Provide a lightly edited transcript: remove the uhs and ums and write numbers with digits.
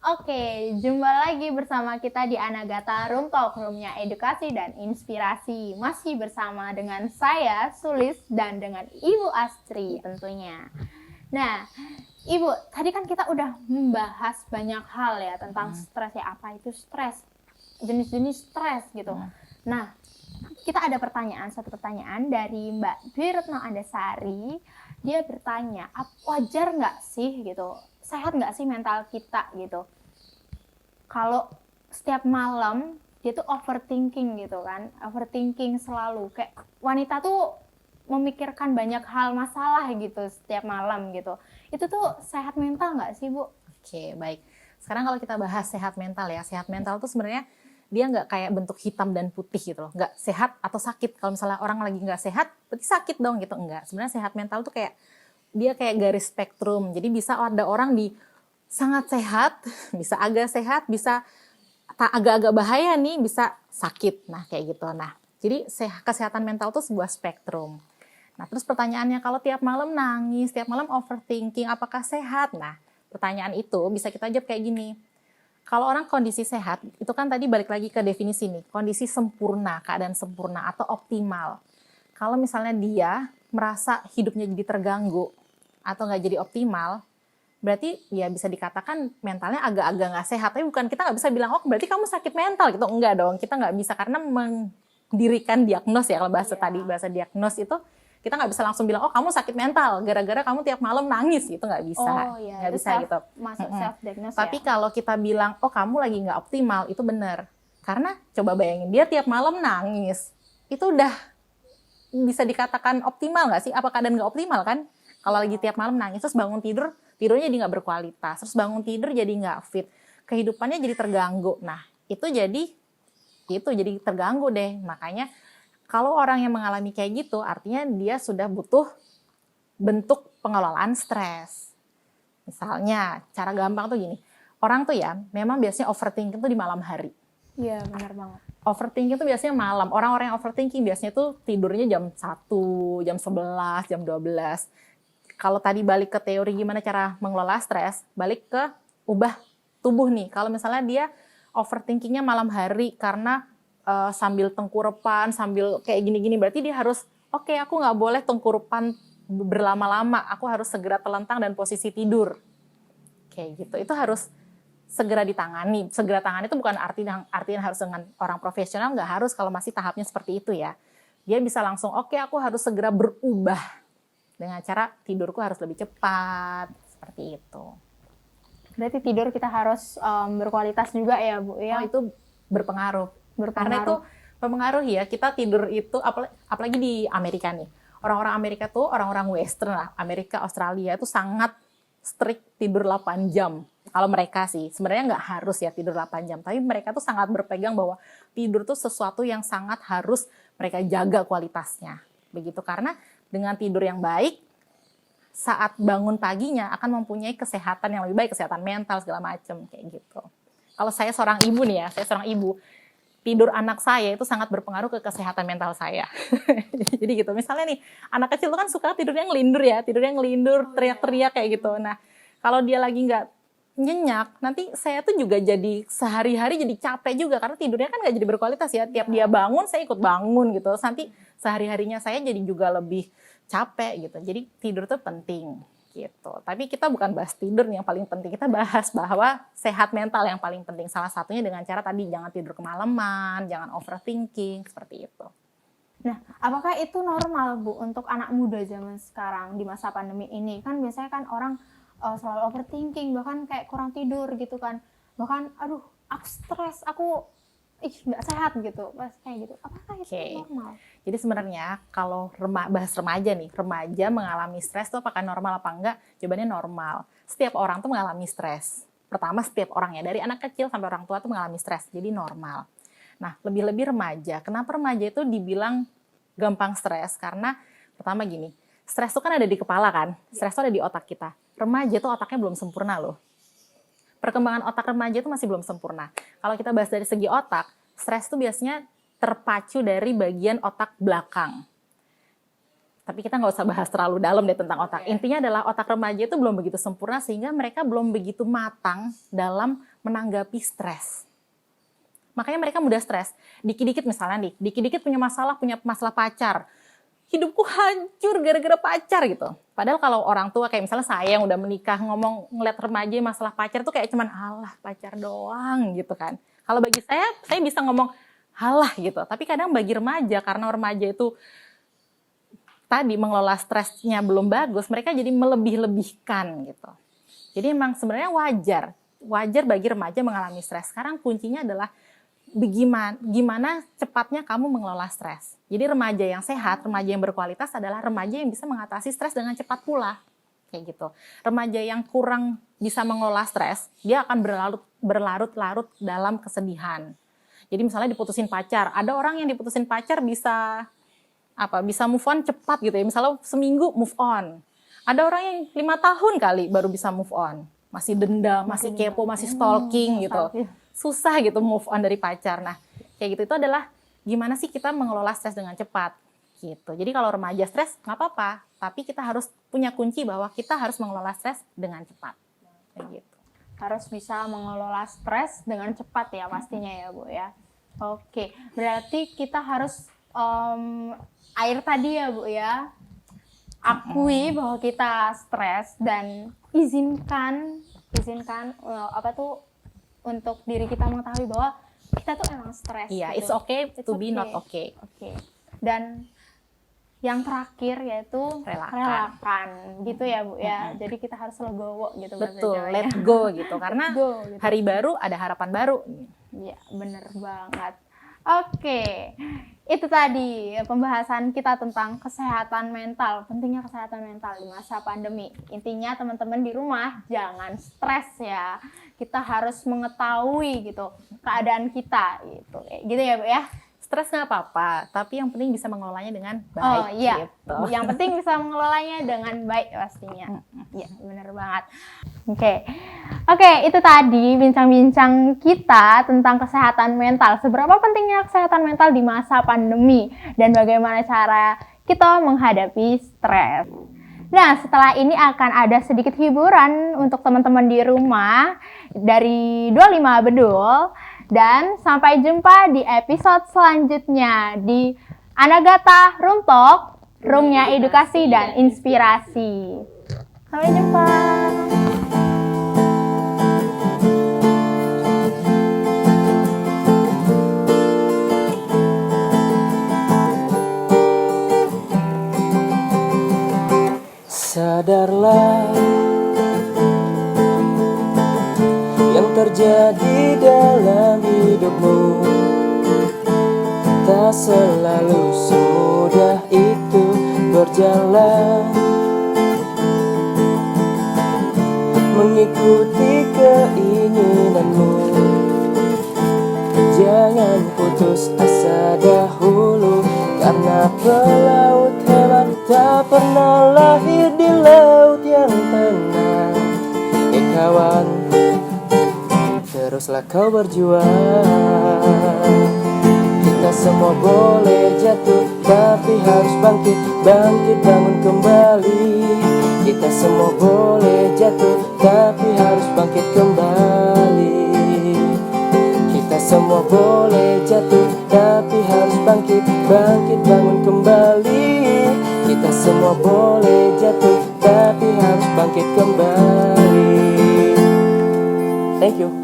Oke, jumpa lagi bersama kita di Anagata Room Talk, roomnya edukasi dan inspirasi. Masih bersama dengan saya, Sulis, dan dengan Ibu Astri tentunya. Nah, Ibu, tadi kan kita udah membahas banyak hal ya tentang stres ya, apa itu stres, jenis-jenis stres gitu. Nah, kita ada satu pertanyaan dari Mbak Dwi Retno Andasari. Dia bertanya, wajar nggak sih gitu, sehat nggak sih mental kita gitu, kalau setiap malam dia tuh overthinking gitu kan, overthinking selalu, kayak wanita tuh memikirkan banyak hal masalah gitu setiap malam gitu. Itu tuh sehat mental nggak sih, Bu? Oke, baik. Sekarang kalau kita bahas sehat mental ya, sehat mental tuh sebenarnya dia nggak kayak bentuk hitam dan putih gitu loh, nggak sehat atau sakit. Kalau misalnya orang lagi nggak sehat, berarti sakit dong gitu, enggak. Sebenarnya sehat mental tuh kayak dia kayak garis spektrum, jadi bisa ada orang di sangat sehat, bisa agak sehat, bisa agak-agak bahaya nih, bisa sakit, nah kayak gitu. Nah, jadi kesehatan mental tuh sebuah spektrum. Nah, terus pertanyaannya, kalau tiap malam nangis, tiap malam overthinking, apakah sehat? Nah, pertanyaan itu bisa kita jawab kayak gini. Kalau orang kondisi sehat, itu kan tadi balik lagi ke definisi nih, kondisi sempurna, keadaan sempurna atau optimal. Kalau misalnya dia merasa hidupnya jadi terganggu atau nggak jadi optimal, berarti ya bisa dikatakan mentalnya agak-agak nggak sehat. Tapi bukan, kita nggak bisa bilang, oh berarti kamu sakit mental gitu. Enggak dong, kita nggak bisa, karena mendirikan diagnos ya, kalau bahasa tadi, bahasa diagnos itu, kita nggak bisa langsung bilang, oh kamu sakit mental gara-gara kamu tiap malam nangis gitu, nggak bisa. Oh ya, Nggak itu bisa gitu. masuk self diagnose Tapi ya. kalau kita bilang, oh kamu lagi nggak optimal, itu benar. Karena coba bayangin, dia tiap malam nangis, itu udah bisa dikatakan optimal nggak sih? Apa keadaan nggak optimal kan? Kalau lagi tiap malam nangis, terus bangun tidur, tidurnya jadi nggak berkualitas, terus bangun tidur jadi nggak fit, kehidupannya jadi terganggu. Nah, itu jadi terganggu deh. Makanya kalau orang yang mengalami kayak gitu, artinya dia sudah butuh bentuk pengelolaan stres. Misalnya, cara gampang tuh gini, orang tuh ya memang biasanya overthinking tuh di malam hari. Iya, benar banget. Overthinking itu biasanya malam. Orang-orang yang overthinking biasanya tuh tidurnya jam 1, jam 11, jam 12. Kalau tadi balik ke teori gimana cara mengelola stres, balik ke ubah tubuh nih. Kalau misalnya dia overthinkingnya malam hari karena sambil tengkurepan, sambil kayak gini-gini, berarti dia harus, oke, aku nggak boleh tengkurepan berlama-lama, aku harus segera telentang dan posisi tidur. Kayak gitu. Itu harus segera ditangani. Segera tangani itu bukan artinya harus dengan orang profesional, nggak harus kalau masih tahapnya seperti itu ya. Dia bisa langsung, oke, aku harus segera berubah dengan cara tidurku harus lebih cepat, seperti itu. Berarti tidur kita harus berkualitas juga ya, Bu ya. Oh, itu berpengaruh. Karena itu berpengaruh ya, kita tidur itu, apalagi di Amerika nih. Orang-orang Amerika tuh, orang-orang western lah, Amerika, Australia itu sangat strict tidur 8 jam. Kalau mereka sih, sebenarnya nggak harus ya tidur 8 jam, tapi mereka tuh sangat berpegang bahwa tidur tuh sesuatu yang sangat harus mereka jaga kualitasnya. Begitu, karena dengan tidur yang baik, saat bangun paginya akan mempunyai kesehatan yang lebih baik, kesehatan mental segala macam kayak gitu. Kalau saya seorang ibu nih ya, saya seorang ibu, tidur anak saya itu sangat berpengaruh ke kesehatan mental saya. Jadi gitu, misalnya nih, anak kecil itu kan suka tidurnya ngelindur, teriak-teriak kayak gitu. Nah, kalau dia lagi nggak nyenyak, nanti saya tuh juga jadi sehari-hari jadi capek juga, karena tidurnya kan nggak jadi berkualitas ya. Tiap dia bangun, saya ikut bangun gitu. Nanti sehari-harinya saya jadi juga lebih capek gitu. Jadi tidur tuh penting gitu. Tapi kita bukan bahas tidur yang paling penting, kita bahas bahwa sehat mental yang paling penting. Salah satunya dengan cara tadi, jangan tidur kemalaman, jangan overthinking, seperti itu. Nah, apakah itu normal, Bu, untuk anak muda zaman sekarang di masa pandemi ini? Kan biasanya kan orang selalu overthinking, bahkan kayak kurang tidur gitu kan. Bahkan, aduh, aku stres, aku nggak sehat gitu, pas kayak gitu. Apakah itu normal? Jadi sebenarnya kalau bahas remaja nih, remaja mengalami stres itu apakah normal apa enggak? Jawabannya normal. Setiap orang tuh mengalami stres. Pertama, setiap orang ya, dari anak kecil sampai orang tua tuh mengalami stres, jadi normal. Nah, lebih-lebih remaja. Kenapa remaja itu dibilang gampang stres? Karena pertama gini, stres itu kan ada di kepala kan, stres itu ada di otak kita. Remaja tuh otaknya belum sempurna loh. Perkembangan otak remaja itu masih belum sempurna. Kalau kita bahas dari segi otak, stres itu biasanya terpacu dari bagian otak belakang. Tapi kita nggak usah bahas terlalu dalam deh tentang otak. Intinya adalah otak remaja itu belum begitu sempurna, sehingga mereka belum begitu matang dalam menanggapi stres. Makanya mereka mudah stres. Dikit-dikit misalnya nih, dikit-dikit punya masalah pacar. Hidupku hancur gara-gara pacar gitu. Padahal kalau orang tua kayak misalnya saya yang udah menikah ngeliat remaja masalah pacar tuh kayak cuman alah pacar doang gitu kan. Kalau bagi saya bisa ngomong halah gitu. Tapi kadang bagi remaja, karena remaja itu tadi mengelola stresnya belum bagus, mereka jadi melebih-lebihkan gitu. Jadi emang sebenarnya wajar bagi remaja mengalami stres. Sekarang kuncinya adalah gimana cepatnya kamu mengelola stres. Jadi remaja yang sehat, remaja yang berkualitas adalah remaja yang bisa mengatasi stres dengan cepat pula. Kayak gitu. Remaja yang kurang bisa mengelola stres, dia akan berlarut-larut dalam kesedihan. Jadi misalnya diputusin pacar, ada orang yang diputusin pacar bisa move on cepat gitu ya. Misalnya seminggu move on. Ada orang yang 5 tahun kali baru bisa move on. Masih dendam, masih kepo, masih stalking gitu. Susah gitu move on dari pacar. Nah, kayak gitu itu adalah gimana sih kita mengelola stres dengan cepat gitu. Jadi kalau remaja stres nggak apa-apa, tapi kita harus punya kunci bahwa kita harus mengelola stres dengan cepat. Kayak gitu. Harus bisa mengelola stres dengan cepat ya pastinya ya Bu ya. Oke, berarti kita harus air tadi ya Bu ya. Akui bahwa kita stres dan izinkan untuk diri kita mengetahui bahwa kita tuh emang stres. Iya, gitu. it's okay to be not okay. Oke. Dan yang terakhir yaitu relakan gitu ya Bu ya. Jadi kita harus legowo gitu. Betul, let go gitu. Karena gitu. hari baru ada harapan baru. Iya, bener banget. Oke, itu tadi pembahasan kita tentang kesehatan mental, pentingnya kesehatan mental di masa pandemi. Intinya teman-teman di rumah jangan stres ya. Kita harus mengetahui gitu keadaan kita gitu ya Bu ya. Stres nggak apa-apa, tapi yang penting bisa mengelolanya dengan baik. Oh iya, gitu. yang penting bisa mengelolanya dengan baik pastinya. Iya, bener banget. Oke, itu tadi bincang-bincang kita tentang kesehatan mental. Seberapa pentingnya kesehatan mental di masa pandemi dan bagaimana cara kita menghadapi stres. Nah, setelah ini akan ada sedikit hiburan untuk teman-teman di rumah dari 25 Bedul. Dan sampai jumpa di episode selanjutnya di Anagata Room Talk, roomnya edukasi dan inspirasi. Sampai jumpa. Sadarlah yang terjadi dalam hidupmu, tak selalu semudah itu berjalan. Mengikuti keinginanmu, jangan putus asa dahulu, karena pelaut hebat tak pernah lahir di laut yang tenang. Kawan, teruslah kau berjuang. Kita semua boleh jatuh, tapi harus bangkit bangun kembali. Kita semua boleh jatuh, tapi harus bangkit kembali. Kita semua boleh jatuh, tapi harus bangkit bangun kembali. Kita semua boleh jatuh, tapi harus bangkit kembali. Thank you.